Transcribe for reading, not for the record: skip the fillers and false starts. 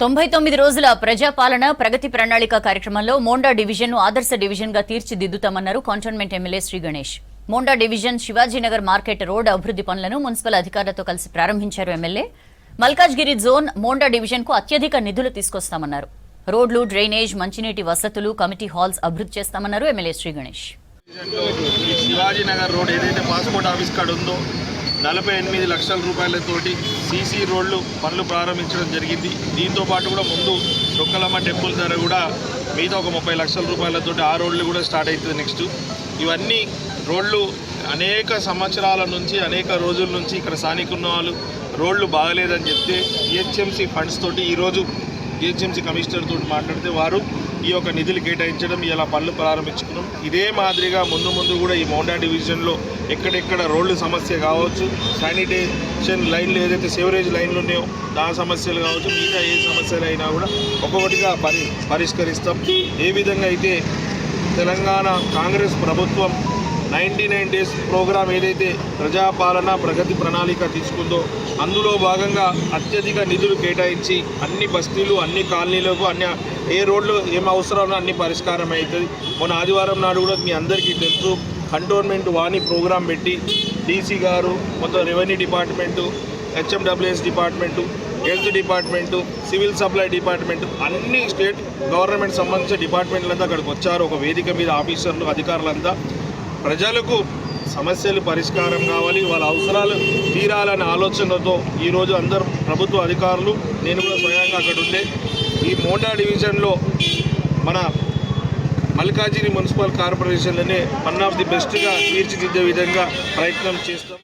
99 రోజుల ప్రజాపాలన ప్రగతి ప్రణాళిక కార్యక్రమంలో మోండా డివిజన్ ను ఆదర్శ డివిజన్ గా తీర్చిదిద్దుతామన్నారు cantonment MLA Shri Ganesh. Monda division Shivajinagar market road అభివృద్ధి పనులను మున్సిపల్ అధికారులతో కలిసి ప్రారంభించారు MLA. Malkajgiri zone Monda division కు అత్యధిక నిధులు తీసుకొస్తామన్నారు. రోడ్లు, డ్రైనేజ్, మంచినీటి వసతులు, కమిటీ హాల్స్ అభివృద్ధి చేస్తామన్నారు ఎమ్మెల్యే శ్రీ గణేష్. శివాజీనగర్ రోడ్ ఏదైతే పాస్పోర్ట్ ఆఫీస్ కాడ ఉందో 48 లక్షల రూపాయలతోటి సీసీ రోడ్లు పనులు ప్రారంభించడం జరిగింది. దీంతో పాటు కూడా ముందు డొక్కలమ్మ టెంపుల్ ధర కూడా మిగతా ఒక 30 లక్షల రూపాయలతోటి ఆ రోడ్లు కూడా స్టార్ట్ అవుతుంది నెక్స్ట్. ఇవన్నీ రోడ్లు అనేక సంవత్సరాల నుంచి అనేక రోజుల నుంచి ఇక్కడ స్థానికున్న వాళ్ళు రోడ్లు బాగలేదని చెప్తే జిహెచ్ఎంసీ ఫండ్స్ తోటి ఈరోజు జిహెచ్ఎంసీ కమిషనర్ తోటి మాట్లాడితే వారు ఈ యొక్క నిధులు కేటాయించడం, ఇలా పనులు ప్రారంభించుకున్నాం. ఇదే మాదిరిగా ముందు కూడా ఈ మోండా డివిజన్లో ఎక్కడెక్కడ రోడ్లు సమస్య కావచ్చు, శానిటేషన్ లైన్లు ఏదైతే సేవరేజ్ లైన్లు ఉన్నాయో దాని సమస్యలు కావచ్చు, మిగతా ఏ సమస్యలు అయినా కూడా ఒక్కొక్కటిగా పరిష్కరిస్తాం. ఏ విధంగా అయితే తెలంగాణ కాంగ్రెస్ ప్రభుత్వం 99 డేస్ ప్రోగ్రాం ఏదైతే ప్రజాపాలన ప్రగతి ప్రణాళిక తీసుకుందో అందులో భాగంగా అత్యధిక నిధులు కేటాయించి అన్ని బస్తీలు, అన్ని కాలనీలకు, ఏ రోడ్లు ఏం అవసరాలు అన్ని పరిష్కారం అవుతుంది. మొన్న ఆదివారం నాడు కూడా మీ అందరికీ తెలుసు, కంటోన్మెంట్ వాణి ప్రోగ్రాం పెట్టి డీసీ గారు, మొత్తం revenue department, HMWS department, health department, civil supply department, అన్ని స్టేట్ గవర్నమెంట్ సంబంధించిన డిపార్ట్మెంట్లంతా అక్కడికి వచ్చారు. ఒక వేదిక మీద ఆఫీసర్లు, అధికారులంతా ప్రజలకు సమస్యలు పరిష్కారం కావాలి, వాళ్ళ అవసరాలు తీరాలనే ఆలోచనతో ఈరోజు అందరూ ప్రభుత్వ అధికారులు, నేను కూడా స్వయంగా అక్కడ ఉండే ఈ మోండా డివిజన్లో మన మల్కాజిగిరి మున్సిపల్ కార్పొరేషన్లోనే వన్ ఆఫ్ ది బెస్ట్గా తీర్చిదిద్దే విధంగా ప్రయత్నం చేస్తాం.